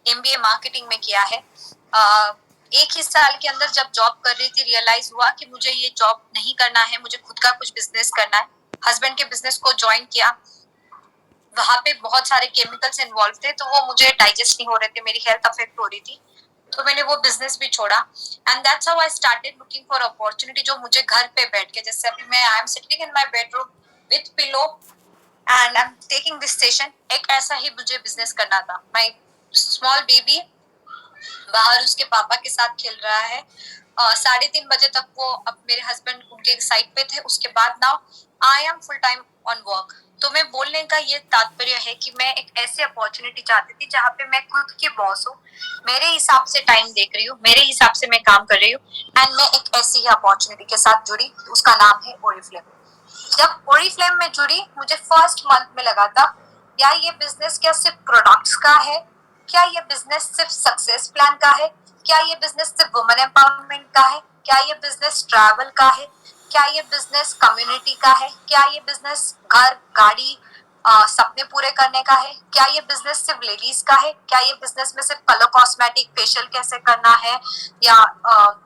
MBA marketing में किया है। एक ही साल के अंदर जब जॉब कर रही थी रियलाइज हुआ कि मुझे ये जॉब नहीं करना है, मुझे खुद का कुछ बिजनेस करना है। हस्बैंड के बिजनेस को ज्वाइन किया, वहां पे बहुत सारे केमिकल्स इन्वॉल्व थे, तो वो मुझे डाइजेस्ट नहीं हो रहे थे, मेरी हेल्थ अफेक्ट हो रही थी, तो मैंने वो बिजनेस भी छोड़ा। And that's how I started looking for opportunity, जो मुझे घर पे बैठ के, जैसे अभी मैं I am sitting in my bedroom with pillow and I am taking this session, एक ऐसा ही मुझे बिजनेस करना था। माय स्मॉल बेबी बाहर उसके पापा के साथ खेल रहा है, 3:30 बजे तक वो अब मेरे हस्बैंड उनके साइड पे थे, उसके बाद now I am full time on work. तो मैं बोलने का ये तात्पर्य है कि मैं एक ऐसी अपॉर्चुनिटी चाहती थी जहाँ पे मैं खुद की बॉस हूँ, मेरे हिसाब से टाइम देख रही हूँ, मेरे हिसाब से मैं काम कर रही हूँ, एंड मैं एक ऐसी ही अपॉर्चुनिटी के साथ जुड़ी, उसका नाम है ओरिफ्लेम। जब ओरिफ्लेम में जुड़ी, मुझे फर्स्ट मंथ में लगा था क्या ये बिजनेस क्या सिर्फ प्रोडक्ट्स का है, क्या ये बिजनेस सिर्फ सक्सेस प्लान का है, क्या ये बिजनेस सिर्फ वुमेन एम्पावरमेंट का है, क्या ये बिजनेस ट्रैवल का है, क्या ये बिजनेस कम्युनिटी का है, क्या ये बिजनेस घर गाड़ी सपने पूरे करने का है, क्या ये बिजनेस सिर्फ लेडीज का है, क्या ये बिजनेस में सिर्फ कलर कॉस्मेटिक फेशियल कैसे करना है, या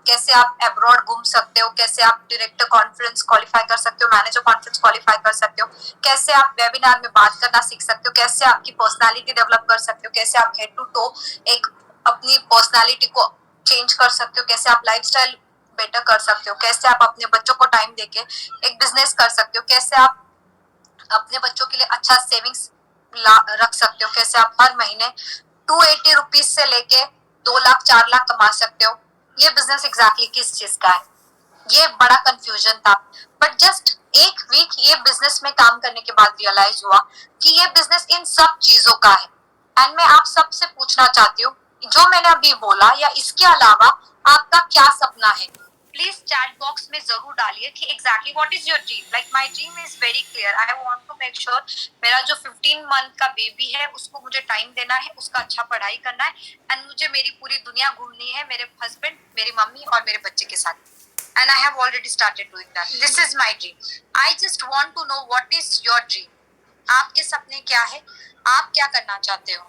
कैसे आप अब्रॉड घूम सकते हो, कैसे आप डायरेक्टर कॉन्फ्रेंस क्वालिफाई कर सकते हो, मैनेजर कॉन्फ्रेंस क्वालिफाई कर सकते हो, कैसे आप वेबिनार में बात करना सीख सकते हो, कैसे आपकी पर्सनालिटी डेवलप कर सकते हो, कैसे आप हेड टू टो एक अपनी पर्सनालिटी को चेंज कर सकते हो, कैसे आप लाइफस्टाइल बेटर कर सकते हो, कैसे आप अपने बच्चों को टाइम देके एक बिजनेस कर सकते हो, कैसे आप अपने बच्चों के लिए अच्छा सेविंग्स रख सकते हो, कैसे आप हर महीने 280 रुपीज से लेके 2 लाख 4 लाख कमा सकते हो। ये बिजनेस एग्जैक्टली किस चीज का है, ये बड़ा कंफ्यूजन था। बट जस्ट एक वीक ये बिजनेस में काम करने के बाद रियलाइज हुआ कि ये बिजनेस इन सब चीजों का है। एंड मैं आप सबसे पूछना चाहती हूँ, जो मैंने अभी बोला या इसके अलावा आपका क्या सपना है, प्लीज चैट बॉक्स में जरूर डालिए कि exactly what is your dream. Like my dream is very clear, I want to make sure मेरा जो 15 मंथ का बेबी है उसको मुझे टाइम देना है, उसका अच्छा पढ़ाई करना है, एंड मुझे मेरी पूरी दुनिया घूमनी है मेरे हस्बैंड, मेरी मम्मी और मेरे बच्चे के साथ। And I have already started doing that. This is my dream. I just want to know what is your dream. आपके सपने क्या है, आप क्या करना चाहते हो,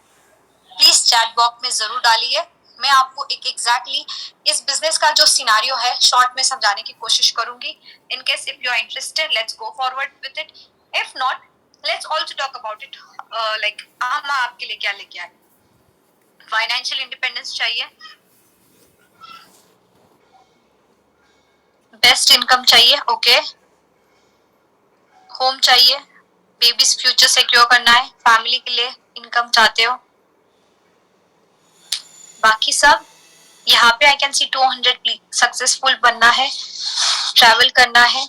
प्लीज चैट बॉक्स में जरूर डालिए। मैं आपको एक एग्जैक्टली इस बिजनेस का जो सिनारियो है शॉर्ट में समझाने की कोशिश करूंगी। In case if you are interested, let's go forward with it. If not, let's also talk about it. Like हम आपके लिए क्या लेके आए। फाइनेंशियल इंडिपेंडेंस चाहिए, बेस्ट इनकम चाहिए, ओके, होम चाहिए, बेबीज फ्यूचर सिक्योर करना है, फैमिली के लिए इनकम चाहते हो, बाकी सब यहाँ पे आई कैन सी 200 सक्सेसफुल बनना है, ट्रैवल करना है,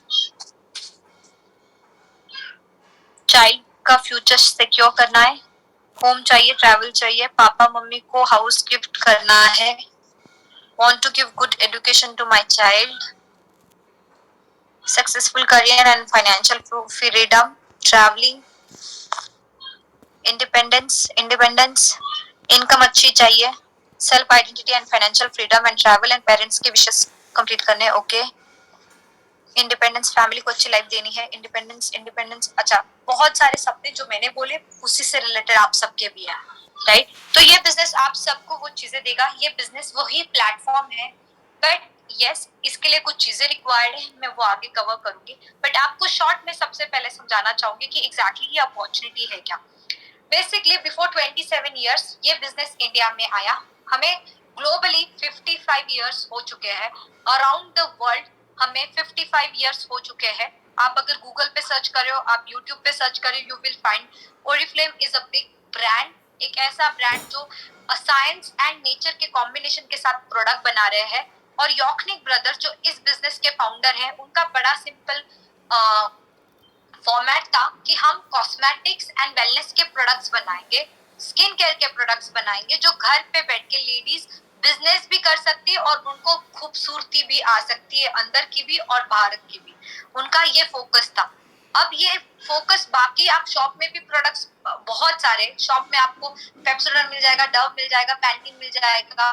चाइल्ड का फ्यूचर सिक्योर करना है, होम चाहिए, ट्रैवल चाहिए, पापा मम्मी को हाउस गिफ्ट करना है, want to give good education to my child, successful career and financial freedom, travelling, independence, income अच्छी चाहिए, self identity and financial freedom and travel and parents के wishes complete करने, okay, independence, family को अच्छी life देनी है, independence. अच्छा, बहुत सारे सपने जो मैंने बोले उसी से रिलेटेड आप सबके भी हैं, राइट। तो ये बिजनेस आप सबको वो चीजें देगा, ये बिजनेस वही प्लेटफॉर्म है, बट यस इसके लिए कुछ चीजें रिक्वायर्ड है, मैं वो आगे कवर करूंगी। बट आपको शॉर्ट में सबसे पहले समझाना चाहूंगी कि एग्जैक्टली ये अपॉर्चुनिटी है क्या। बेसिकली बिफोर 27 इयर्स ये बिजनेस इंडिया में आया, हमें ग्लोबली 55 इयर्स हो चुके हैं, अराउंड द वर्ल्ड हमें 55 इयर्स हो चुके हैं। आप अगर गूगल पे सर्च करे हो, आप यूट्यूब पे सर्च करे, you will find Oriflame is a big brand, एक ऐसा ब्रांड जो साइंस एंड नेचर के कॉम्बिनेशन के साथ प्रोडक्ट बना रहे हैं। और यॉर्कनिक ब्रदर्स जो इस बिजनेस के फाउंडर हैं, उनका बड़ा सिंपल फॉर्मेट था कि हम कॉस्मेटिक्स एंड वेलनेस के प्रोडक्ट्स बनाएंगे, स्किन केयर के प्रोडक्ट्स बनाएंगे, जो घर पे बैठ के लेडीज बिजनेस भी कर सकती है और उनको खूबसूरती भी आ सकती है, अंदर की भी और बाहर की भी। उनका ये फोकस था। अब ये फोकस बाकी आप शॉप में भी प्रोडक्ट्स बहुत सारे शॉप में आपको पेप्सोडंट मिल जाएगा, डव मिल जाएगा, पैंटीन मिल जाएगा,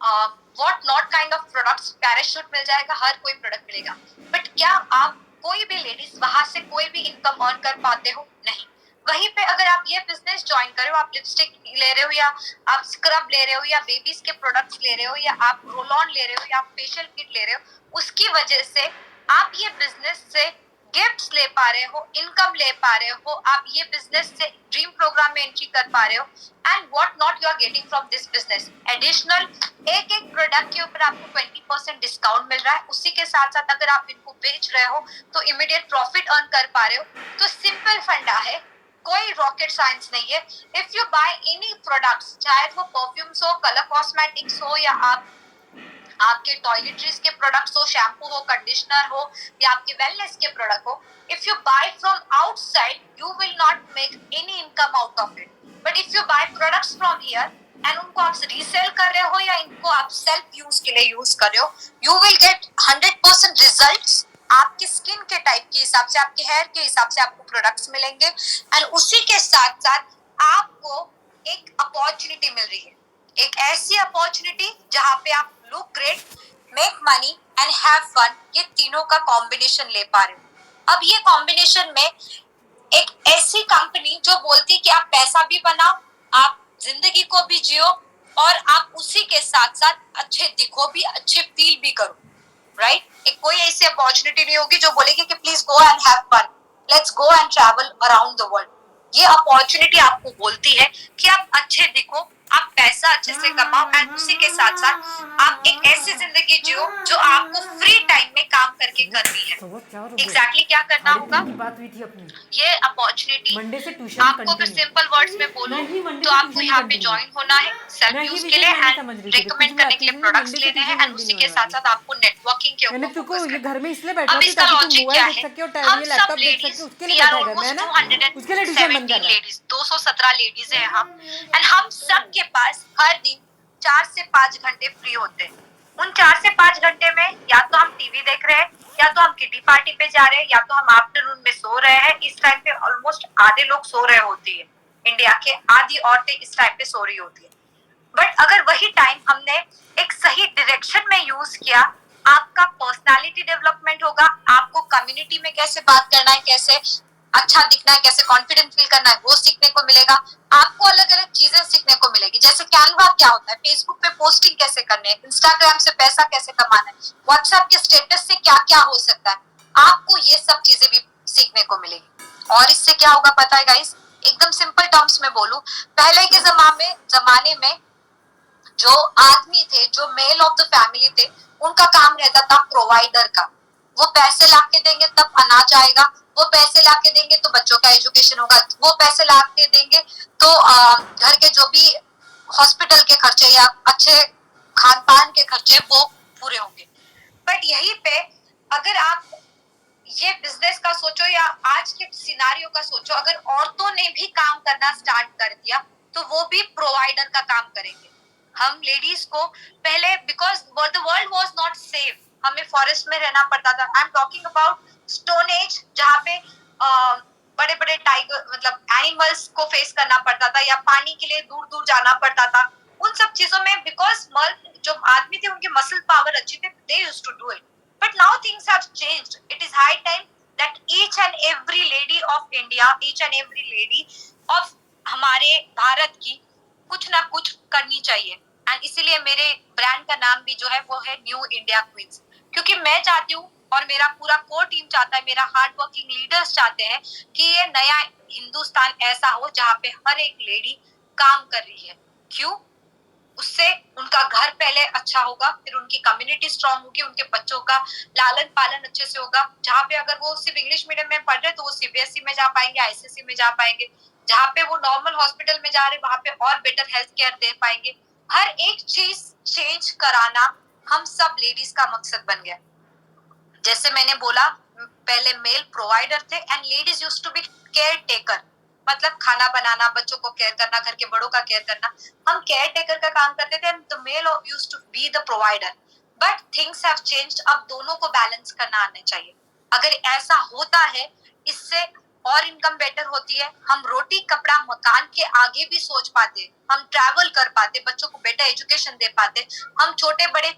what not kind of products, Parachute मिल जाएगा, हर कोई प्रोडक्ट मिलेगा। बट क्या आप कोई भी लेडीज वहां से कोई भी इनकम अर्न कर पाते हो? नहीं। वहीं पे अगर आप ये बिजनेस ज्वाइन कर रहे हो, आप लिपस्टिक ले रहे हो या आप स्क्रब ले रहे हो या बेबीज के प्रोडक्ट्स ले रहे हो या आप रोल ऑन ले रहे हो या आप फेशियल किट ले रहे हो, उसकी वजह से आप ये बिजनेस से गिफ्ट्स ले पा रहे हो, इनकम ले पा रहे हो, आप ये बिजनेस से ड्रीम प्रोग्राम में एंट्री कर पा रहे हो, and what not you are getting from this business. Additional एक एक प्रोडक्ट के ऊपर आपको 20% डिस्काउंट मिल रहा है, उसी के साथ साथ अगर आप इनको बेच रहे हो तो इमीडिएट प्रॉफिट अर्न कर पा रहे हो। तो सिंपल फंडा है, कोई रॉकेट साइंस नहीं है। If you by any products, चाहे वो परफ्यूम्स हो, कलर कॉस्मेटिक्स हो, या आपके टॉयलेटरीज के प्रोडक्ट्स हो, शैम्पू हो, कंडीशनर हो, या आपके वेलनेस के प्रोडक्ट हो, if you buy from outside you will not make any income out of it, but if you buy products from here and उनको आप रीसेल कर रहे हो या इनको आप सेल्फ यूज के लिए यूज कर रहे हो, यू विल गेट 100% रिजल्ट्स। आपके स्किन के टाइप के हिसाब से, आपके हेयर के हिसाब से आपको प्रोडक्ट्स मिलेंगे, एंड उसी के साथ साथ आपको एक अपॉर्चुनिटी मिल रही है, एक ऐसी अपॉर्चुनिटी जहां पे आप look great, make money and have fun, ये तीनों का कॉम्बिनेशन ले पा रहे हो। अब ये कॉम्बिनेशन में एक ऐसी कंपनी जो बोलती है कि आप पैसा भी बनाओ, आप जिंदगी को भी जियो, और आप उसी के साथ साथ अच्छे दिखो भी, अच्छे फील भी करो, राइट? एक कोई ऐसी अपॉर्चुनिटी नहीं होगी जो बोलेगी कि please go and have fun, let's go and travel around the world. ये अपॉर्चुनिटी आपको बोलती है कि आप अच्छे दिखो, आप पैसा अच्छे से कमाओ, एंड उसी के साथ साथ आप एक ऐसी जिंदगी जियो जो आपको फ्री टाइम में काम करके करनी है। एग्जैक्टली क्या करना होगा, बात हुई थी अपनी ये अपॉर्चुनिटी मंडे से ट्यूशन आपको अगर सिंपल वर्ड्स में बोलूं तो आपको यहाँ पे ज्वाइन होना है सेल्फ यूज के लिए, एंड रिकमेंड करने के लिए प्रोडक्ट्स लेने हैं, एंड उसी के साथ साथ आपको नेटवर्किंग के ऊपर फोकस ये करना घर है। में इसलिए बैठा अब हूँ इसका ताकि तुम लॉजिक क्या मोबाइल देख है, सके और हम ये सब लैपटॉप देख लेडीज सके, उसके वी लिए आर बैठा है घर में, है ऑलमोस्ट ना? उसके लिए ट्यूशन बंद 270 कर रहा है। लेडीज, 217 लेडीज है हम, एंड हम सब के पास हर दिन 4 से 5 घंटे फ्री होते हैं। उन 4 से 5 घंटे में या तो हम टीवी देख रहे हैं, या तो हम किटी पार्टी पे जा रहे हैं, या तो हम आफ्टरनून में सो रहे हैं। इस टाइम पे ऑलमोस्ट आधे लोग सो रहे होती है, इंडिया के आधी औरतें इस टाइम पे सो रही होती है। बट अगर वही टाइम हमने एक सही डायरेक्शन में यूज किया, आपका पर्सनालिटी डेवलपमेंट होगा, आपको कम्युनिटी में कैसे बात करना है, कैसे अच्छा दिखना है, कैसे कॉन्फिडेंट फील करना है, वो सीखने को मिलेगा। आपको अलग अलग चीजें सीखने को मिलेगी, जैसे कैनवा क्या होता है, फेसबुक पे पोस्टिंग कैसे करने है, इंस्टाग्राम से पैसा कैसे कमाना है, व्हाट्सएप के स्टेटस से क्या क्या हो सकता है, आपको ये सब चीजें भी सीखने को मिलेगी। और इससे क्या होगा पता है गाइस, एकदम सिंपल टर्म्स में बोलूं, पहले के जमाने में जो आदमी थे, जो मेल ऑफ द फैमिली थे, उनका काम रहता था प्रोवाइडर का। वो पैसे लाके देंगे तब अनाज आएगा, वो पैसे लाके देंगे तो बच्चों का एजुकेशन होगा, वो पैसे लाके देंगे तो घर के जो भी हॉस्पिटल के खर्चे या अच्छे खान पान के खर्चे वो पूरे होंगे। बट यहीं पे अगर आप ये बिजनेस का सोचो या आज के सिनारियो का सोचो, अगर औरतों ने भी काम करना स्टार्ट कर दिया तो वो भी प्रोवाइडर का काम करेंगे। हम लेडीज को पहले, because the world was not safe, हमें फॉरेस्ट में रहना पड़ता था। I am talking about stone age, जहाँ पे बड़े बड़े टाइगर मतलब एनिमल्स को फेस करना पड़ता था, या पानी के लिए दूर दूर जाना पड़ता था। उन सब चीजों में बिकॉज मर्द जो आदमी थे उनके मसल पावर अच्छी थे, they used to do it. But now things have changed. It is high time that each and every lady of India, each and every lady of हमारे भारत की कुछ ना कुछ करनी चाहिए। एंड इसीलिए मेरे ब्रांड का नाम भी जो है वो है न्यू इंडिया क्वींस, क्योंकि मैं चाहती हूँ और मेरा पूरा कोर टीम चाहता है, मेरा हार्ड वर्किंग लीडर्स चाहते हैं कि ये नया हिंदुस्तान ऐसा हो जहाँ पे हर एक लेडी काम कर रही है। क्यों? उससे उनका घर पहले अच्छा होगा, फिर उनकी कम्युनिटी स्ट्रांग होगी, उनके बच्चों का लालन पालन अच्छे से होगा। जहाँ पे अगर वो सिर्फ इंग्लिश मीडियम में पढ़ रहे तो वो सीबीएसई में जा पाएंगे, आईसीएसई में जा पाएंगे। जहाँ पे वो नॉर्मल हॉस्पिटल में जा रहे वहां पे और बेटर हेल्थ केयर दे पाएंगे। हर एक चीज चेंज कराना हम सब लेडीज का मकसद बन गया। जैसे मैंने बोला, पहले मेल प्रोवाइडर थे and ladies used to be caretaker, मतलब खाना बनाना, बच्चों को केयर करना, घर के बड़ों का केयर करना। हम केयर टेकर का काम करते थे, the male used to be the provider. But things have changed, अब दोनों को बैलेंस करना आना चाहिए। अगर ऐसा होता है, इससे और इनकम बेटर होती है, हम रोटी कपड़ा मकान के आगे भी सोच पाते, हम ट्रैवल कर पाते, बच्चों को बेटर एजुकेशन दे पाते, हम छोटे बड़े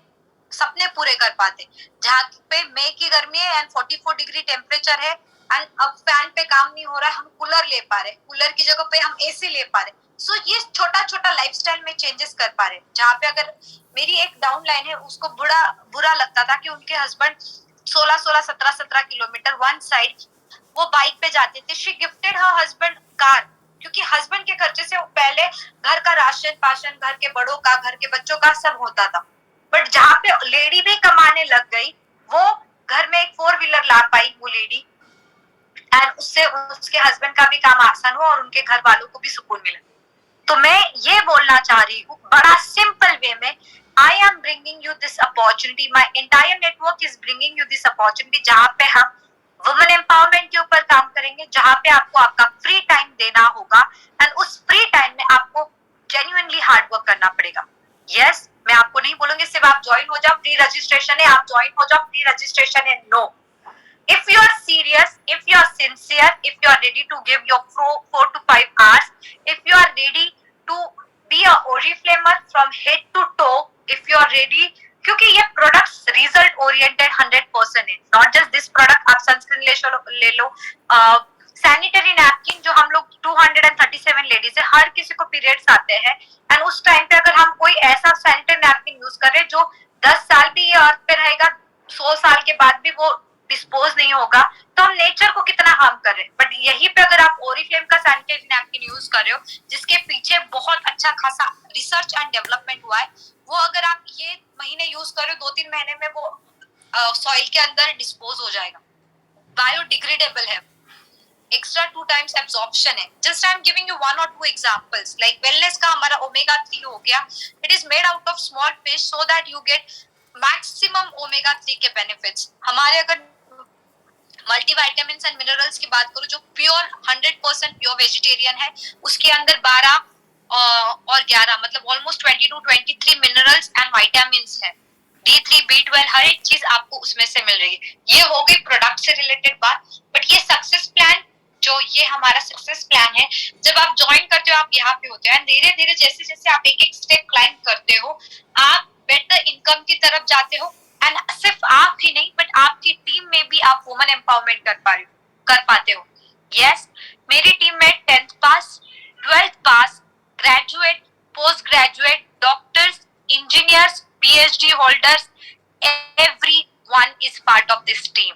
सपने पूरे कर पाते। जहाँ पे मई की गर्मी है एंड 44 डिग्री टेम्परेचर है, एंड अब फैन पे काम नहीं हो रहा है, हम कूलर ले पा रहे, कूलर की जगह पे हम एसी ले पा रहे। सो ये छोटा छोटा लाइफस्टाइल में चेंजेस कर पा रहे। जहाँ पे अगर मेरी एक डाउन लाइन है, उसको बुरा लगता था कि उनके हस्बैंड 16-16, 17-17 किलोमीटर वन साइड वो बाइक पे जाते थे। She gifted her husband car, क्योंकि हस्बैंड के खर्चे से पहले घर का राशन पाशन, घर के बड़ों का, घर के बच्चों का सब होता था। बट जहाँ पे लेडी भी कमाने लग गई, वो घर में एक 4 व्हीलर ला पाई वो लेडी, एंड उससे उसके हस्बैंड का भी काम आसान हुआ और उनके घर वालों को भी सुकून मिला। तो मैं ये बोलना चाह रही हूँ बड़ा सिंपल वे में, I am bringing you this opportunity, my entire network is bringing you this opportunity, जहाँ पे हम वुमेन एम्पावरमेंट के ऊपर काम करेंगे, जहाँ पे आपको आपका फ्री टाइम देना होगा, एंड उस फ्री टाइम में आपको जेन्युइनली हार्ड वर्क करना पड़ेगा। यस, मैं आपको नहीं बोलूंगी सिर्फ आप ज्वाइन हो जाओ, फ्री रजिस्ट्रेशन है, आप ज्वाइन हो जाओ, फ्री रजिस्ट्रेशन है, no. If you are serious, if you are sincere, if you are ready to give your 4 to 5 hours, if you are ready to be a oriflamer from head to toe, if you are ready, क्योंकि ये products result oriented 100% है। Not just this product, आप sunscreen ले लो, sanitary napkin जो हम लोग 237 ladies है, हर किसी को पीरियड्स आते हैं, एंड उस टाइम पे अगर हम कोई ऐसा सैनिटरी नैपकिन यूज करें जो 10 साल भी ये अर्थ पे रहेगा, 100 साल के बाद भी वो डिस्पोज नहीं होगा, तो हम नेचर को कितना हार्म कर रहे हैं। बट यही पे अगर आप ओरिफ्लेम का सैनिटरी नैपकिन यूज कर रहे हो, जिसके पीछे बहुत अच्छा खासा रिसर्च एंड डेवलपमेंट हुआ है, वो अगर आप ये महीने यूज कर रहे हो, 2-3 महीने में वो सॉइल के अंदर डिस्पोज हो जाएगा, बायोडिग्रेडेबल है, एक्स्ट्रा 2 टाइम्स एब्जॉर्प्शन है। Just I am giving you 1 or 2 examples. Like wellness का हमारा ओमेगा 3 हो गया, it is made out of small fish so that you get maximum omega 3 के बेनिफिट्स। हमारे अगर मल्टीविटामिन्स एंड मिनरल्स की बात करूं, जो प्योर 100% प्योर वेजिटेरियन है, उसके अंदर 12 और 11 मतलब almost 20 to 23 minerals and vitamins है। D3, B12 हर एक चीज आपको उसमें से मिल रही है। ये हो गई प्रोडक्ट से रिलेटेड बात। बट ये सक्सेस प्लान, जो ये हमारा सक्सेस प्लान है, जब आप ज्वाइन करते हो आप यहाँ पे होते हो, एंड धीरे धीरे जैसे जैसे आप एक एक स्टेप क्लाइंब करते हो, आप बेटर इनकम की तरफ जाते हो। एंड सिर्फ आप ही नहीं, बट आपकी टीम में भी आप वुमेन एम्पावरमेंट कर पाते हो। यस, मेरी टीम में 10th pass, 12th pass, graduate, post graduate, doctors, engineers, PhD holders, everyone is part of this team.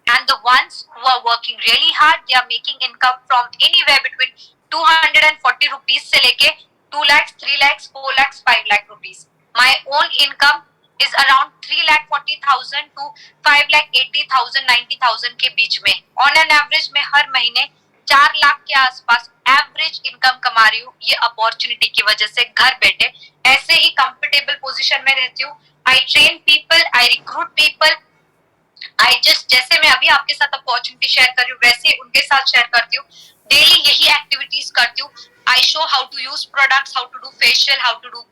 And the ones who are working really hard, they are making income from anywhere between 240 rupees से लेके 2 lakhs, 3 lakhs, 4 lakhs, 5 lakh rupees. My own income is around 3,40,000 to 5,80,000, 90,000 के बीच में। On an average मैं हर महीने 4 लाख के आसपास average income कमा रही हूँ, ये अपॉर्चुनिटी की वजह से घर बैठे। ऐसे ही कंफर्टेबल पोजीशन में रहती हूँ। I train people, I recruit people, I just, जैसे मैं अभी आपके साथ अपॉर्चुनिटी शेयर कर रही हूँ, वैसे उनके साथ शेयर करती हूँ। डेली यही एक्टिविटीज करती हूँ। I show how to use products, how to do facial, how to do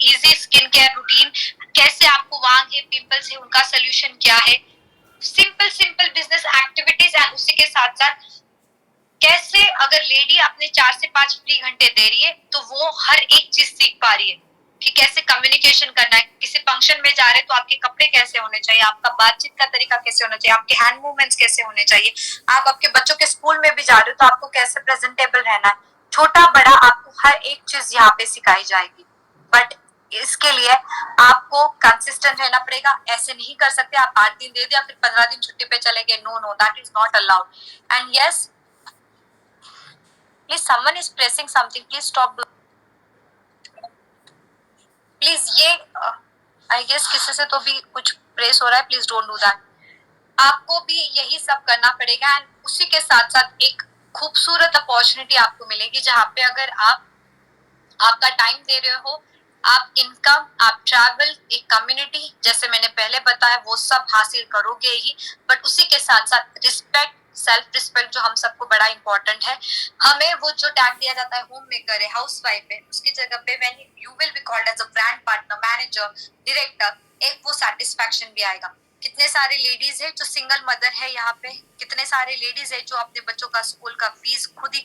easy skin care routine, कैसे आपको वहां के पिंपल्स है उनका सोल्यूशन क्या है, simple simple business activities. And उसी के साथ साथ कैसे अगर लेडी अपने 4 से 5 फ्री घंटे दे रही है, तो वो हर एक चीज सीख पा रही है कि कैसे कम्युनिकेशन करना है। किसी फंक्शन में जा रहे तो आपके कपड़े कैसे होने चाहिए, आपका बातचीत का तरीका कैसे होना चाहिए, आपके हैंड मूवमेंट्स कैसे होने चाहिए, आप आपके बच्चों के स्कूल में भी जा रहे हो तो आपको कैसे प्रेजेंटेबल रहना है। छोटा बड़ा आपको हर एक चीज यहाँ पे सिखाई जाएगी। बट इसके लिए आपको कंसिस्टेंट रहना पड़ेगा। ऐसे नहीं कर सकते आप 8 दिन दे दिया फिर 15 दिन छुट्टी पे चले गए। No no, that is not allowed. And yes, please someone is pressing something, please stop please. ये आई गेस किसी से तो भी कुछ प्रेस हो रहा है, प्लीज डोंट डू दैट। आपको भी यही सब करना पड़ेगा। एंड उसी के साथ साथ एक खूबसूरत अपॉर्चुनिटी आपको मिलेगी, जहाँ पे अगर आप आपका टाइम दे रहे हो, आप इनकम, आप ट्रैवल, एक कम्युनिटी, जैसे मैंने पहले बताया, वो सब हासिल करोगे ही। बट उसी के साथ साथ रिस्पेक्ट, सेल्फ रिस्पेक्ट जो हम सबको बड़ा इंपॉर्टेंट है। हमें वो जो टैग दिया जाता है होम मेकर है, हाउस वाइफ है, उसकी जगह पे when you will be called as a brand partner, manager, director, एक वो सेटिस्फैक्शन भी आएगा। कितने सारे लेडीज है जो सिंगल मदर है यहाँ पे, कितने सारे लेडीज है जो अपने बच्चों का स्कूल का फीस खुद ही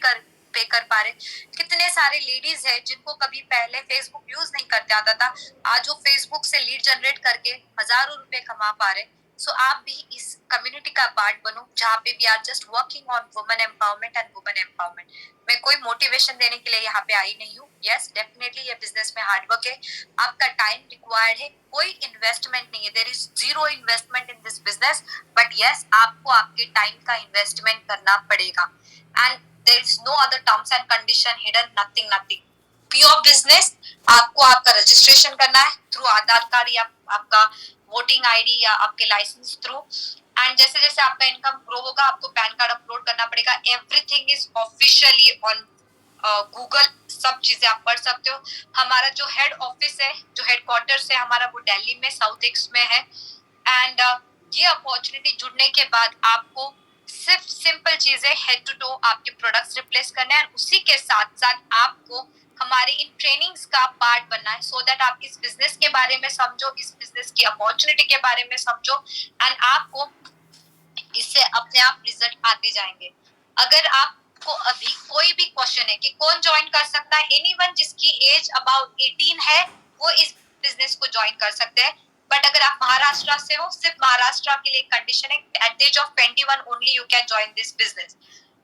पे कर पा रहे, कितने सारे लेडीज है जिनको कभी पहले फेसबुक यूज नहीं करते आता था, आज वो फेसबुक से लीड जनरेट करके हजारों रुपए कमा पा रहे। सो आप भी इस कम्युनिटी का पार्ट बनो जहाँ पे we are just working on women empowerment and women empowerment. मैं कोई मोटिवेशन देने के लिए यहाँ पे आई नहीं हूँ। यस डेफिनेटली ये बिजनेस में हार्डवर्क है, आपका टाइम रिक्वायर्ड है, कोई इन्वेस्टमेंट नहीं है, there is zero investment in this business, but yes आपको आपके टाइम का इन्वेस्टमेंट करना पड़ेगा and there is no other terms and condition hidden, nothing nothing. Pure business, आपको आपका रजिस्ट्रेशन करना है थ्रू आधार कार्ड या आपका वोटिंग आईडी या आपके लाइसेंस थ्रू, एंड जैसे जैसे आपका इनकम ग्रो होगा आपको पैन कार्ड अपलोड करना पड़ेगा। Everything is officially on Google, सब चीजें आप पढ़ सकते हो। हमारा जो हेड ऑफिस है, जो हेडक्वार्टर्स है हमारा, वो दिल्ली में साउथ एक्स में है। एंड ये अपॉर्चुनिटी जुड़ने के बाद आपको सिर्फ सिंपल चीजें हेड टू टो आपके प्रोडक्ट्स रिप्लेस करने हैं, उसी के साथ साथ आपको हमारे इन ट्रेनिंग्स का पार्ट बनना है, सो दैट आप इस बिजनेस के बारे में समझो, इस बिजनेस की अपॉर्चुनिटी के बारे में समझो, एंड आपको इससे अपने आप रिजल्ट आते जाएंगे। अगर आपको अभी कोई भी क्वेश्चन है कि कौन ज्वाइन कर सकता है, एनीवन जिसकी एज अबाउट 18 है वो इस बिजनेस को ज्वाइन कर सकते हैं। बट अगर आप महाराष्ट्र से हो, सिर्फ महाराष्ट्र के लिए कंडीशन है, at the age of 21 only you can join this business.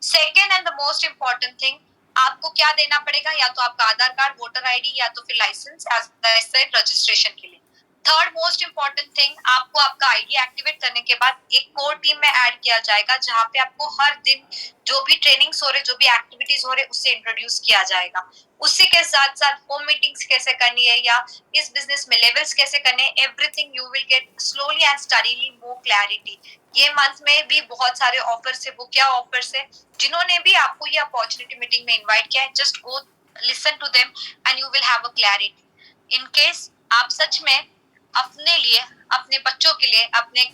Second and the most important thing, आपको क्या देना पड़ेगा, या तो आपका आधार कार्ड, वोटर आईडी, या तो फिर license as I said registration के लिए। थर्ड मोस्ट इंपॉर्टेंट थिंग, आपको आपका आईडी एक्टिवेट करने के बाद एक कोर टीम में ऐड किया जाएगा, जहां पे आपको हर दिन जो भी ट्रेनिंग्स हो रहे, जो भी एक्टिविटीज हो रहे, उससे इंट्रोड्यूस किया जाएगा। उसी के साथ साथ होम मीटिंग्स कैसे करनी है या इस बिजनेस में लेवल्स कैसे करने हैं, everything you will get slowly and steadily more clarity. ये मंथ में भी बहुत सारे ऑफर्स है। वो क्या ऑफर्स है, जिन्होंने भी आपको ये अपॉर्चुनिटी मीटिंग में इन्वाइट किया है, just go listen to them and you will have a clarity. In case आप सच में अपने लिए, अपने बच्चों के लिए, अपने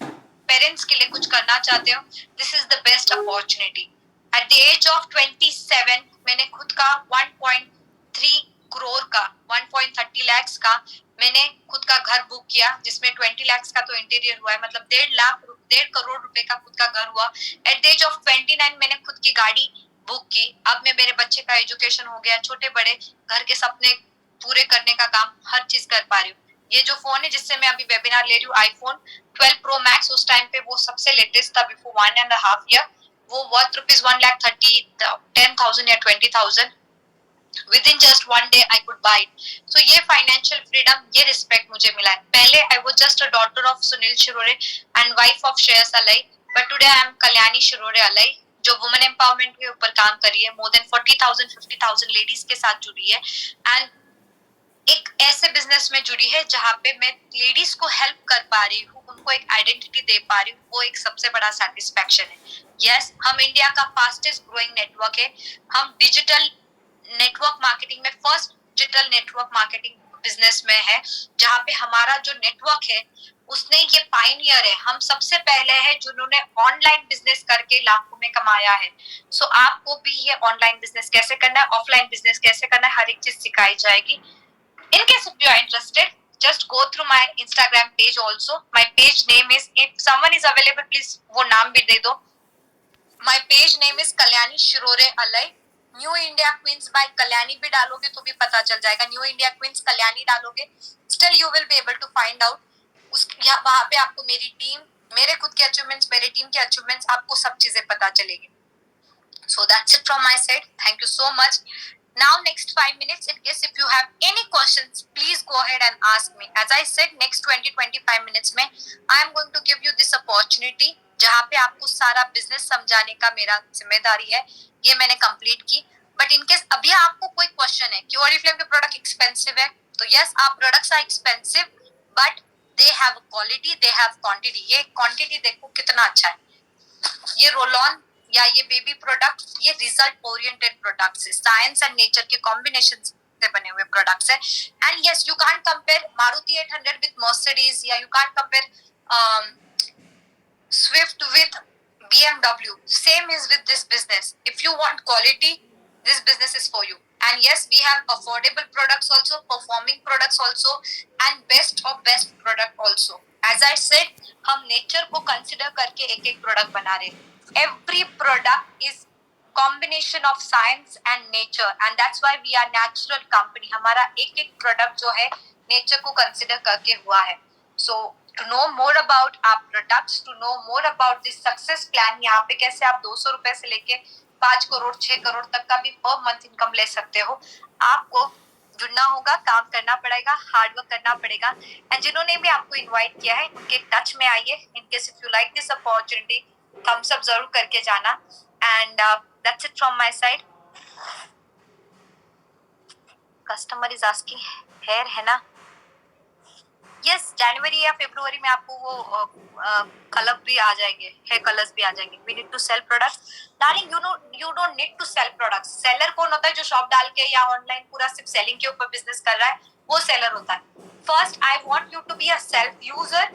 पेरेंट्स के लिए कुछ करना चाहते हो, this is the best opportunity. At the age of 27 मैंने खुद का 1.3 करोड़ का, 1.30 लाख का मैंने खुद का घर बुक किया, जिसमें 20 लाख का तो इंटीरियर हुआ है, मतलब 1.5 करोड़ रुपए का खुद का घर हुआ। एट द एज ऑफ 29 मैंने खुद की गाड़ी बुक की। अब मैं मेरे बच्चे का एजुकेशन हो गया, छोटे बड़े घर के सपने पूरे करने का काम, हर चीज कर पा रही हूँ। ये जो फोन है जिससे मैं अभी वेबिनार ले रही हूँ, आईफोन 12 प्रो मैक्स, उस टाइम पे वो सबसे लेटेस्ट था, बिफोर 1.5 ईयर, वो वर्थ ₹1,10,000 या 20,000। Within just one day I could buy it. So ये फाइनेंशियल फ्रीडम, ये रिस्पेक्ट मुझे मिला है। पहले I was just a daughter of Sunil Shirore and wife of Shreyas Alai, but today I am Kalyani Shirore Alai, जो वुमेन एम्पावरमेंट के ऊपर काम कर रही है, मोर देन 40,000 50,000 लेडीज के साथ जुड़ी है, एंड एक ऐसे बिजनेस में जुड़ी है जहाँ पे मैं लेडीज को हेल्प कर पा रही हूँ, उनको एक आइडेंटिटी दे पा रही हूँ, वो एक सबसे बड़ा सेटिस्फेक्शन है। यस, हम इंडिया का फास्टेस्ट ग्रोइंग नेटवर्क है। हम डिजिटल नेटवर्क मार्केटिंग में first digital network marketing business में है, जहाँ पे हमारा जो नेटवर्क है उसने ये पायनियर है, हम सबसे पहले है जिन्होंने ऑनलाइन बिजनेस करके लाखों में कमाया है। सो आपको भी ये ऑनलाइन बिजनेस कैसे करना है, ऑफलाइन बिजनेस कैसे करना है, हर एक चीज सिखाई जाएगी। In case if you are interested, just go through my Instagram page also. My page name is, if someone is available, please वो नाम भी दे दो। My page name is Kalyani Shirore अलई। New India queens by Kalyani भी डालोगे तो भी पता चल जाएगा। न्यू इंडिया क्वींस कल्याणी डालोगे, still you will be able to find out. उस वहां पे आपको मेरी टीम, मेरे खुद के अचीवमेंट्स, मेरे टीम के अचीवमेंट्स, आपको सब चीजें पता चलेगी। So that's it from my side. Thank you so much. Now next 5 minutes, in case if you have any questions, please go ahead and ask me. As I said, next 20-25 minutes में I am going to give you this opportunity, जहाँ पे आपको सारा business समझाने का मेरा जिम्मेदारी है, ये मैंने कंप्लीट की। बट इनकेस अभी आपको कोई क्वेश्चन है कि ओरिफ्लेम के प्रोडक्ट एक्सपेंसिव है, तो यस, आप products are expensive but they have quality, they have quantity. ये क्वांटिटी देखो कितना अच्छा है। ये रोल ऑन या ये बेबी प्रोडक्ट, ये रिजल्ट ओरिएंटेड प्रोडक्ट्स है, साइंस एंड नेचर के कॉम्बिनेशन से बने हुए प्रोडक्ट्स है। And yes, you can't compare Maruti 800 with Mercedes, or you can't compare Swift with BMW. Same is with this business. If you want quality, this business is for you. And yes, we have affordable products also, performing products also, and best of best product also. As I said, हम nature को consider करके एक एक product बना रहे हैं। Every product is combination of science and nature, and that's why we are natural company. हमारा एक एक प्रोडक्ट जो है नेचर को कंसिडर करके हुआ है। So to know more about our products, to know more about this success plan, यहाँ पे कैसे आप 200 रुपए से लेके 5 करोड़ 6 करोड़ तक का भी पर मंथ इनकम ले सकते हो। आपको जुड़ना होगा, काम करना पड़ेगा, हार्ड वर्क करना पड़ेगा। एंड जिन्होंने भी आपको इनवाइट किया है उनके टच में आइए। In case if you like this opportunity, thumbs up जरूर करके जाना। And that's it from my side. Customer is asking hair है ना? यस, जनवरी या फरवरी में आपको वो कलर भी आ जाएंगे, हेयर कलर्स भी आ जाएंगे। We need to sell products. Darling, you don't need to sell products. Seller कौन होता है? जो शॉप डाल के या ऑनलाइन पूरा सिर्फ सेलिंग के ऊपर बिजनेस कर रहा है, वो सेलर होता है। First I want you to be a self user.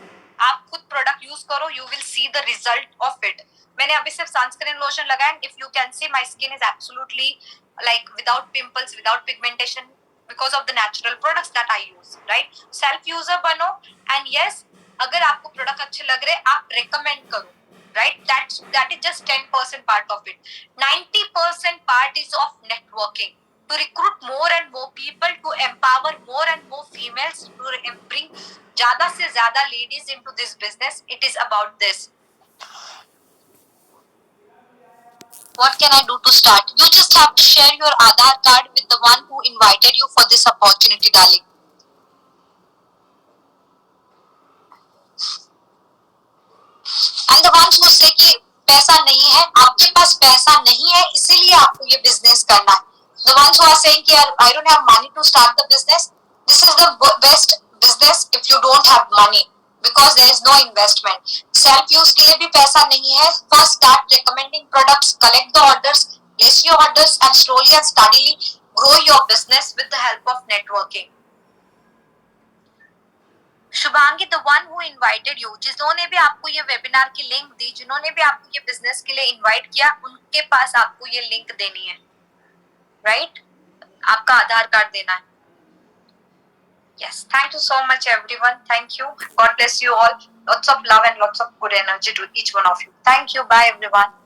आप खुद प्रोडक्ट यूज करो, you will see the result of it. मैंने अभी सिर्फ सनस्क्रीन लोशन लगाया, if you can see my skin is absolutely like without pimples, without pigmentation, because of the natural products that I use, right? Self user बनो, and yes, अगर आपको product अच्छे लग रहे आप recommend करो, right? That is just 10% part of it. 90% part is of networking, to recruit more and more people, to empower more and more females, to bring ज़्यादा से ज़्यादा ladies into this business. It is about this. What can I do to start? You just have to share your Aadhaar card with the one who invited you for this opportunity, darling. And the ones who say कि पैसा नहीं है, आपके पास पैसा नहीं है इसीलिए आपको ये बिजनेस करना है. The ones who are saying कि I don't have money to start the business, this is the best business if you don't have money, because there is no investment. Self use के लिए भी पैसा नहीं है. First start recommending products, collect the orders, place your orders, and slowly and steadily grow your business with the help of networking. Shubhangi, the one who invited you, जिन्होंने भी आपको ये वेबिनार की लिंक दी, जिन्होंने भी आपको ये बिजनेस के लिए इनवाइट किया, उनके पास आपको ये लिंक देनी है, राइट? आपका आधार कार्ड देना है। Yes, thank you so much everyone. Thank you. God bless you all. Lots of love and lots of good energy to each one of you. Thank you. Bye everyone.